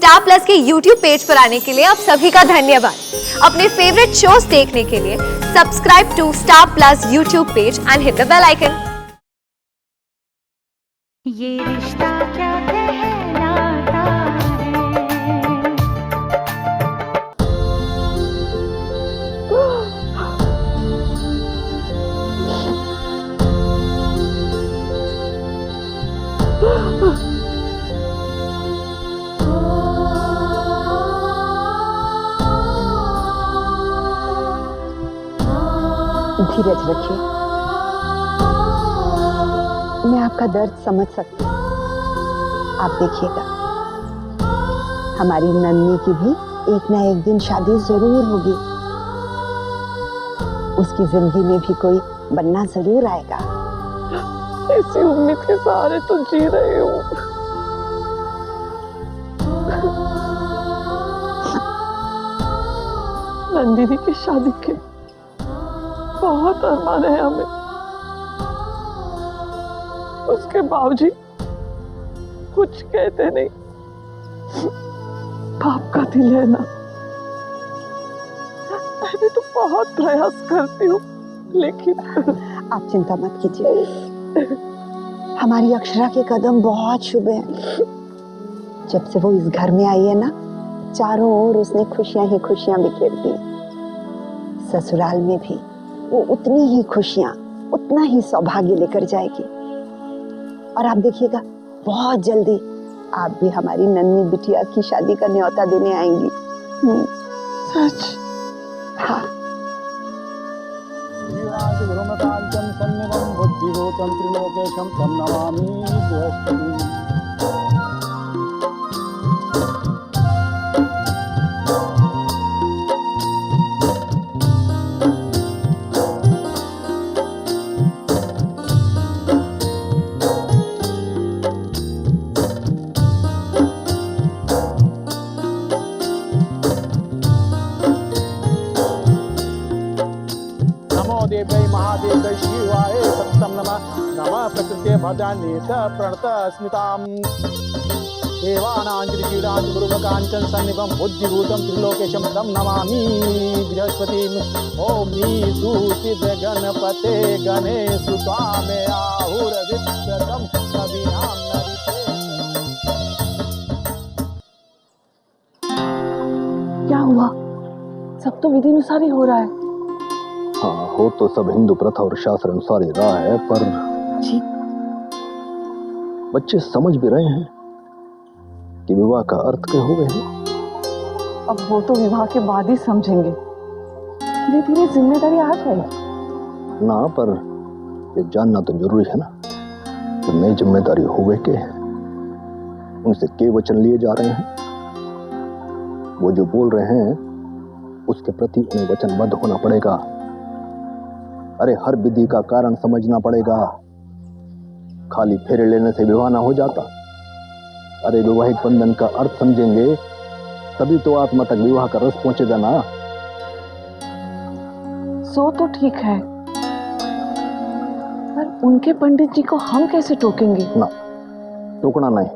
Star plus के YouTube page पर आने के लिए आप सभी का धन्यवाद। अपने फेवरेट शोज देखने के लिए subscribe to star plus YouTube page and hit the bell icon. ये रिश्ता क्या कहलाता है? धीरज रखिए, मैं आपका दर्द समझ सकती हूँ। आप देखिएगा, हमारी नन्ही की भी एक ना एक दिन शादी जरूर होगी। उसकी जिंदगी में भी कोई बनना जरूर आएगा। ऐसी उम्मीद के सहारे तो जी रही हूँ। नंदिनी की शादी के बहुत अरमान है हमें। उसके बावजूद कुछ कहते नहीं। बाप का दिल है ना। मैं भी तो बहुत प्रयास करती हूँ, लेकिन आप चिंता मत कीजिए, हमारी अक्षरा के कदम बहुत शुभ हैं। जब से वो इस घर में आई है ना, चारों ओर उसने खुशियां ही खुशियां बिखेर दी। ससुराल में भी वो उतनी ही खुशियां, उतना ही सौभाग्य लेकर जाएगी। और आप देखिएगा, बहुत जल्दी आप भी हमारी नन्ही बिटिया की शादी का न्योता देने आएंगी। सच? हाँ। देवै महादेवै शिवाय सत्तम नमः। नमः प्रकृते भद्रान्येत प्रणत स्मिताम् देवानाञ्जलिकीडाञ्जलिकाञ्चन सन्निभं बुद्धिभूतं त्रिलोकेशं तं नमामि बृहस्पतिम्। ॐ नीसूचित गणपते गणेशु त्वामे आहुरविश्वतं कविनां नरिते। क्या हुआ? सब तो विधि अनुसार ही हो रहा है। हाँ, हो तो सब हिंदू प्रथा और शास्त्र अनुसार ही रहा है, पर जी, बच्चे समझ भी रहे हैं कि विवाह का अर्थ क्या हो गए हैं। अब वो तो विवाह के बाद ही समझेंगे। धीरे धीरे जिम्मेदारी आ जाएगी ना, पर ये जानना तो जरूरी है ना कि नई जिम्मेदारी हो गए के उनसे के वचन लिए जा रहे हैं। वो जो बोल रहे हैं उसके प्रति उन्हें वचनबद्ध होना पड़ेगा। अरे हर विधि का कारण समझना पड़ेगा। खाली फेरे लेने से विवाह ना हो जाता। अरे वैवाहिक बंधन का अर्थ समझेंगे तभी तो आत्मा तक विवाह का रस पहुंचेगा ना। सो तो ठीक है, पर उनके पंडित जी को हम कैसे टोकेंगे? ना, टोकना नहीं,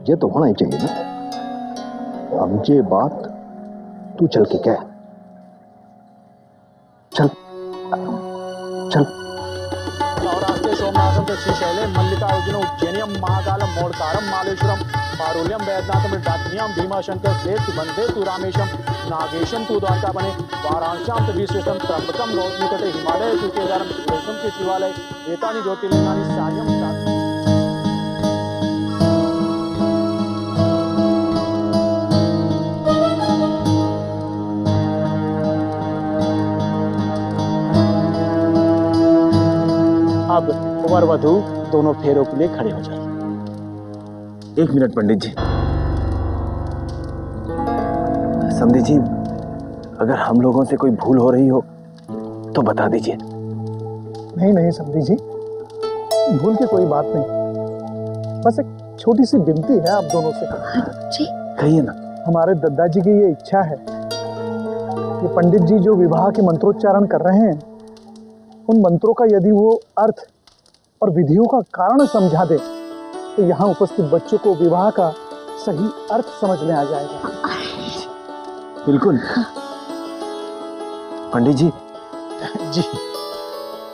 ये तो होना ही चाहिए ना। अब ये बात तू चल के कह। चल चल। सोमनाथम श्रीशैले मल्लिकार्जुन उज्जैनियम महाकालम मोड़कारम मालेश्वरम पारोल्यम वैद्यनाथम डाकिनियम भीमाशंकर सेतु वंदे तु रामेशम नागेशम तु द्वारकापणे वाराणस्याम तु विश्वेशम त्र्यंबकम गौतमी तटे हिमालय तु केदारम सुरेशम के शिवालय एतानि ज्योतिर्लिंगानि सायं अब वर वधू दोनों फेरों के लिए खड़े हो जाइए। 1 मिनट पंडित जी। समधी जी, अगर हम लोगों से कोई भूल हो रही हो तो बता दीजिए। नहीं नहीं समधी जी, भूल की कोई बात नहीं, बस एक छोटी सी विनती है आप दोनों से। जी कहिए ना। हमारे दादाजी की ये इच्छा है कि पंडित जी जो विवाह के मंत्रोच्चारण कर रहे हैं, उन मंत्रों का यदि वो अर्थ और विधियों का कारण समझा दे तो यहाँ उपस्थित बच्चों को विवाह का सही अर्थ समझ में आ जाएगा। बिल्कुल। पंडित जी। जी।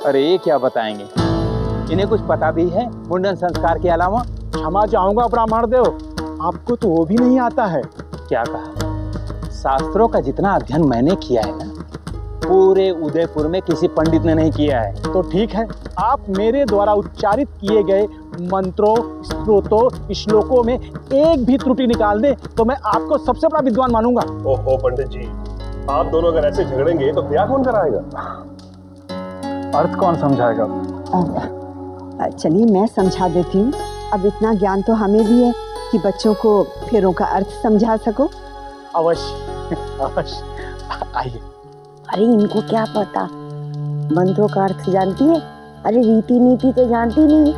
अरे ये क्या बताएंगे, इन्हें कुछ पता भी है मुंडन संस्कार के अलावा? क्षमा चाहूंगा ब्राह्मण देव, आपको तो वो भी नहीं आता है। क्या कहा? शास्त्रों का जितना अध्ययन मैंने किया है ना, पूरे उदयपुर में किसी पंडित ने नहीं किया है। तो ठीक है, आप मेरे द्वारा उच्चारित किए गए मंत्रों, स्तोत्रों, श्लोकों में एक भी त्रुटि निकाल दे तो मैं आपको सबसे बड़ा विद्वान मानूंगा। ओहो पंडित जी, आप दोनों अगर ऐसे झगड़ेंगे तो ब्याह कौन कराएगा? अर्थ कौन समझाएगा? चलिए मैं समझा देती हूँ। अब इतना ज्ञान तो हमें भी है कि बच्चों को फेरों का अर्थ समझा सको। अवश्य अवश्य, आइए। अरे इनको क्या पता, मंत्रों का अर्थ जानती है? अरे रीति नीति तो जानती नहीं,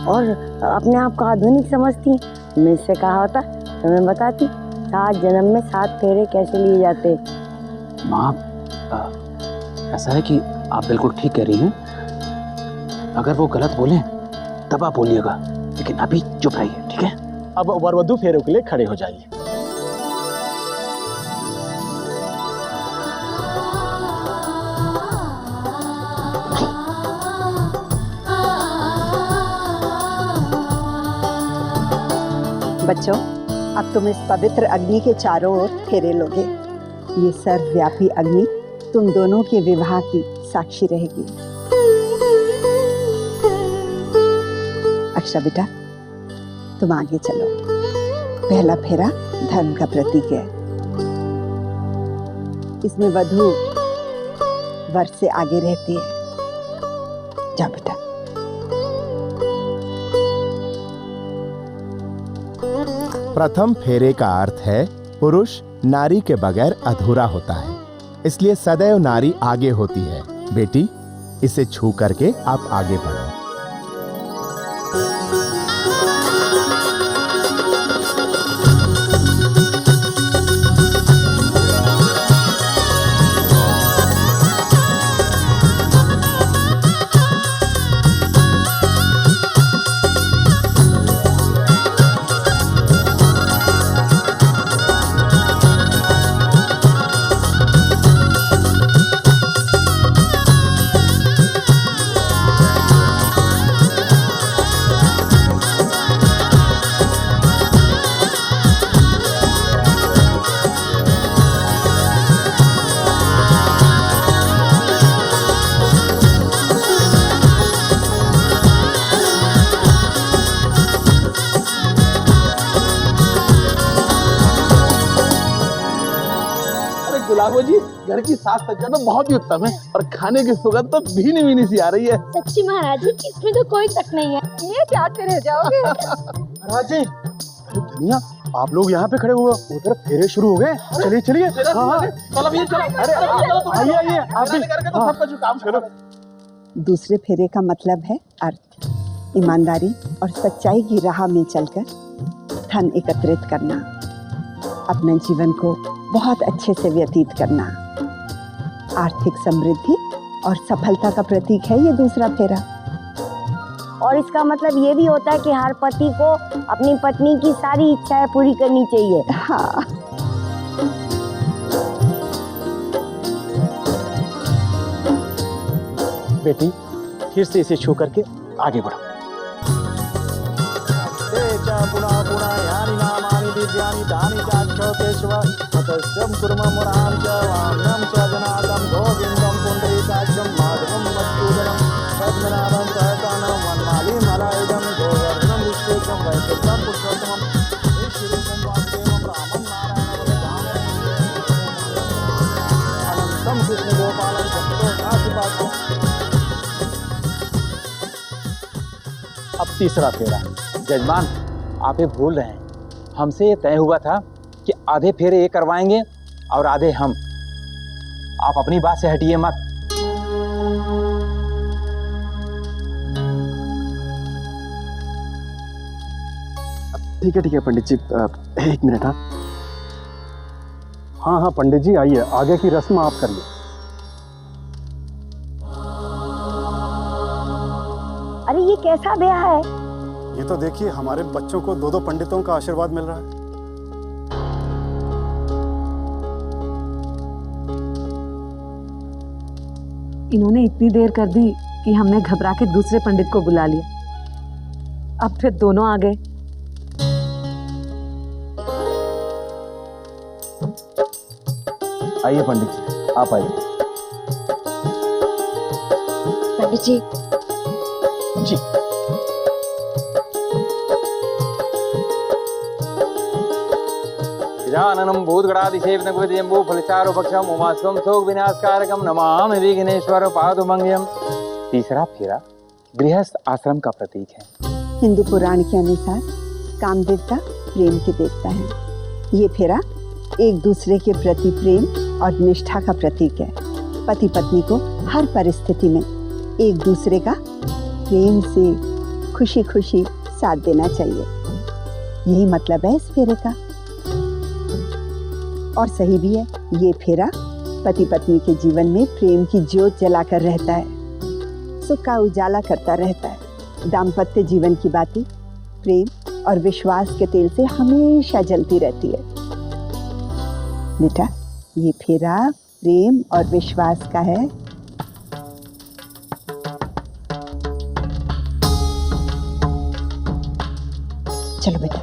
और अपने आप को आधुनिक समझती। मैं इससे कहा होता तो मैं बताती 7 जन्म में 7 फेरे कैसे लिए जाते। माँ, ऐसा है कि आप बिल्कुल ठीक कह रही हैं। अगर वो गलत बोले तब आप बोलिएगा, लेकिन अभी चुप रहिए, ठीक है? अब वर वधू फेरों के लिए खड़े हो जाइए। बच्चों, अब तुम इस पवित्र अग्नि के चारों ओर फेरे लोगे। ये सर्वव्यापी अग्नि तुम दोनों के विवाह की साक्षी रहेगी। अक्षरा बेटा, तुम आगे चलो। पहला फेरा धर्म का प्रतीक है। इसमें वधू वर से आगे रहती है। जा बेटा। प्रथम फेरे का अर्थ है पुरुष नारी के बगैर अधूरा होता है, इसलिए सदैव नारी आगे होती है। बेटी, इसे छू करके आप आगे बढ़ो। गुलाबो जी, घर की सास सज्जा तो बहुत ही उत्तम है और खाने की सुगंध तो भीनी भीनी सी आ रही है। सच्ची महाराज जी, इसमें तो कोई शक नहीं है। ये जाते रह जाओगे। महाराज जी, धनिया, आप लोग यहाँ पे खड़े हुए, उधर फेरे शुरू हो गए। चलिए चलिए। हाँ, अरे आइए आइए, आप भी तो सबका जो काम करो। दूसरे फेरे का मतलब है अर्थ। ईमानदारी और सच्चाई की राह में चलकर धन एकत्रित करना, अपने जीवन को बहुत अच्छे से व्यतीत करना। आर्थिक समृद्धि और सफलता का प्रतीक है ये दूसरा फेरा। और इसका मतलब ये भी होता है कि हर पति को अपनी पत्नी की सारी इच्छाएं पूरी करनी चाहिए। हाँ। बेटी, फिर से इसे छू करके आगे बढ़ो। पुनः पुनः यानि नामानि दिव्यानि तानि चाक्षोतेष्व ततस्यं कुर्मः मुरां च वाम्यं च जनादं गोविन्दं पुण्डरीकाक्षं माधवं मधुसूदनं पद्मनाभं सहसानं वनमालीं मलायुधं गोवर्धनं विष्णुं वैकुण्ठं पुरुषोत्तमं श्रीरूपं वासुदेवं रामं नारायणं अनन्तं कृष्णगोपालं चतुर्दशाधिपास्यम्। अब तीसरा फेरा। जजमान, आप ये भूल रहे हैं, हमसे ये तय हुआ था कि आधे फेरे ये करवाएंगे और आधे हम। आप अपनी बात से हटिए मत। ठीक है पंडित जी, 1 मिनट। हाँ हाँ पंडित जी, आइए, आगे की रस्म आप करिए। अरे ये कैसा ब्याह है? ये तो देखिए, हमारे बच्चों को 2-2 पंडितों का आशीर्वाद मिल रहा है। इन्होंने इतनी देर कर दी कि हमने घबरा के दूसरे पंडित को बुला लिया। अब फिर दोनों आ गए। आइए पंडित जी, आप आइए। पंडित जी जी गजाननं भूतगणाधिसेवितं फलचारुभक्षम् उमास्वं शोक विनाशकारकं नमामि विघ्नेश्वर पादुमंगलम्। तीसरा फेरा गृहस्थ आश्रम का प्रतीक है। हिंदू पुराण के अनुसार काम देवता प्रेम के देवता है। ये फेरा एक दूसरे के प्रति प्रेम और निष्ठा का प्रतीक है। पति पत्नी को हर परिस्थिति में एक दूसरे का प्रेम से खुशी खुशी साथ देना चाहिए। यही मतलब है इस फेरे का। और सही भी है, ये फेरा पति पत्नी के जीवन में प्रेम की ज्योत जलाकर रहता है, सुख का उजाला करता रहता है। दाम्पत्य जीवन की बातें प्रेम और विश्वास के तेल से हमेशा जलती रहती है। बेटा, ये फेरा प्रेम और विश्वास का है। चलो बेटा।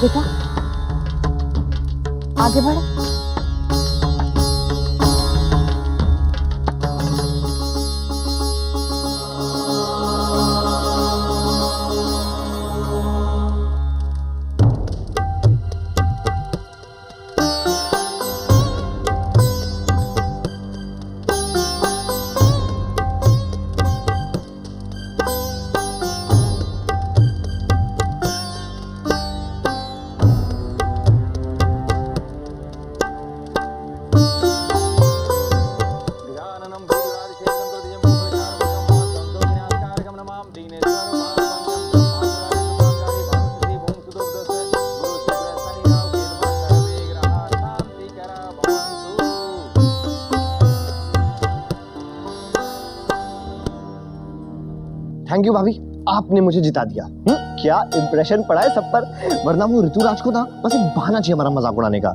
बेटा आगे बढ़ो। थैंक यू भाभी, आपने मुझे जिता दिया। क्या इंप्रेशन पड़ा है सब पर, वरना वो ऋतुराज को ना बस एक बहाना चाहिए हमारा मजाक उड़ाने का।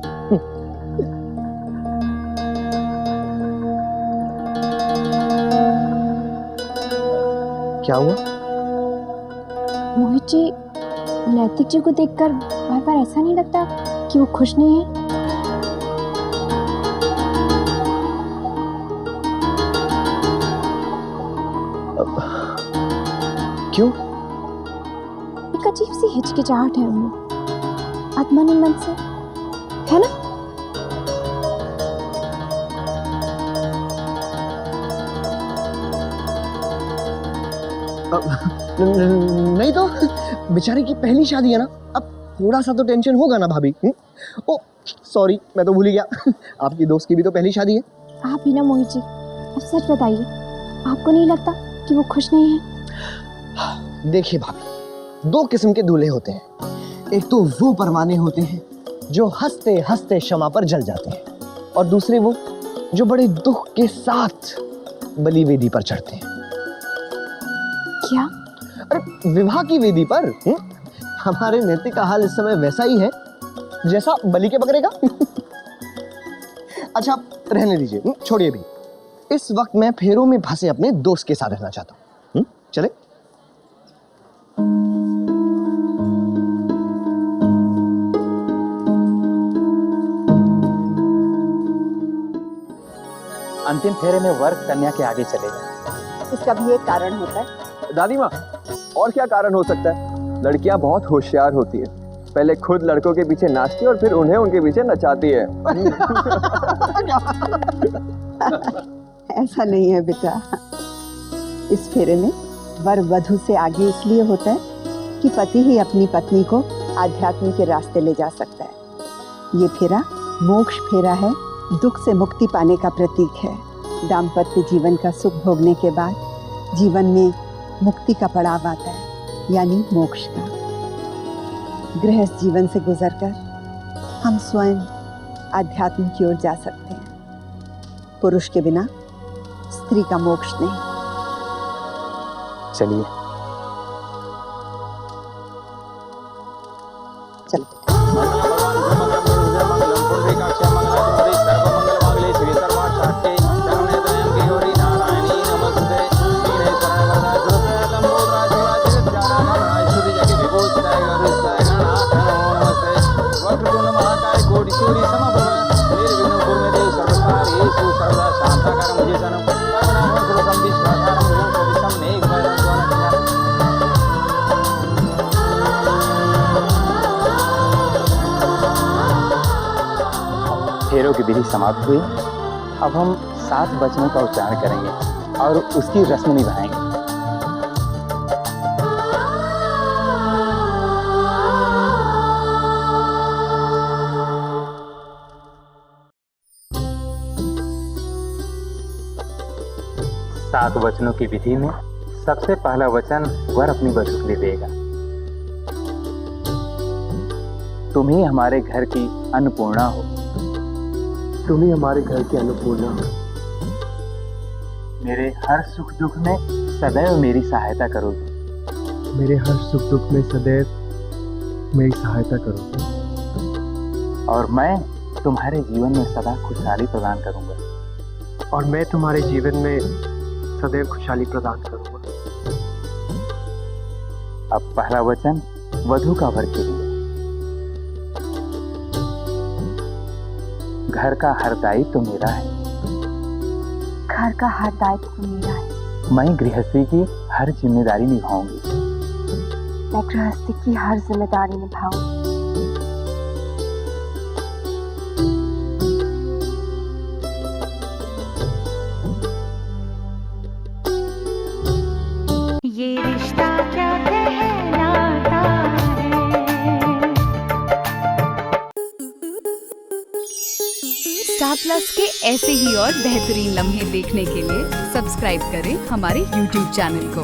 क्या हुआ? मोहित जी, नैतिक जी को देखकर बार बार ऐसा नहीं लगता कि वो खुश नहीं है? क्यों? एक अजीब सी हिचकिचाहट है उनमें, आत्मा मन से, है ना? नहीं तो बेचारे की पहली शादी है ना, अब थोड़ा सा तो टेंशन होगा ना भाभी। ओ सॉरी, मैं तो भूल ही गया, आपकी दोस्त की भी तो पहली शादी है। आप भी ना मोहित जी, अब सच बताइए, आपको नहीं लगता कि वो खुश नहीं है? देखिए भाभी, दो किस्म के दूल्हे होते हैं। एक तो वो परवाने होते हैं जो हंसते हंसते क्षमा पर जल जाते हैं, और दूसरे वो जो बड़े दुख के साथ बलि वेदी पर चढ़ते हैं। क्या? अरे विवाह की वेदी पर। हमारे नैतिक का हाल इस समय वैसा ही है जैसा बलि के बकरे का। अच्छा रहने दीजिए, छोड़िए भी। इस वक्त मैं फेरों में फंसे अपने दोस्त के साथ रहना चाहता हूँ। चले? अंतिम फेरे में वर कन्या के आगे चलेगा। इसका भी एक कारण होता है। दादी माँ, और क्या कारण हो सकता है? लड़कियां बहुत होशियार होती है, पहले खुद लड़कों के पीछे नाचती है और फिर उन्हें उनके पीछे नचाती है। ऐसा नहीं है बेटा। इस फेरे में वर वधु से आगे इसलिए होता है कि पति ही अपनी पत्नी को आध्यात्म के रास्ते ले जा सकता है। ये फेरा मोक्ष फेरा है, दुख से मुक्ति पाने का प्रतीक है। दाम्पत्य जीवन का सुख भोगने के बाद जीवन में मुक्ति का पड़ाव आता है, यानी मोक्ष का। गृहस्थ जीवन से गुजरकर हम स्वयं आध्यात्म की ओर जा सकते हैं। पुरुष के बिना स्त्री का मोक्ष नहीं। चलिए चलो। फेरों की विधि समाप्त हुई। अब हम 7 वचनों का उच्चारण करेंगे और उसकी रस्म निभाएंगे। सात वचनों की विधि में सबसे पहला वचन वर अपनी वधू के लिए देगा। तुम ही हमारे घर की अन्नपूर्णा हो। तुम ही हमारे घर की अन्नपूर्णा हो। मेरे हर सुख दुख में सदैव मेरी सहायता करोगी। मेरे हर सुख दुख में सदैव मेरी सहायता करोगी। और मैं तुम्हारे जीवन में सदा खुशहाली प्रदान करूंगा। और मैं तुम्हारे जीवन में सदैव खुशहाली प्रदान करूंगा। अब पहला वचन वधू का वर के लिए। घर का हर दायित्व मेरा है। घर का हर दायित्व मेरा है। मैं गृहस्थी की हर जिम्मेदारी निभाऊंगी। मैं गृहस्थी की हर जिम्मेदारी निभाऊंगी। ये रिश्ता क्या कहलाता है। स्टार प्लस के ऐसे ही और बेहतरीन लम्हे देखने के लिए सब्सक्राइब करें हमारे YouTube चैनल को।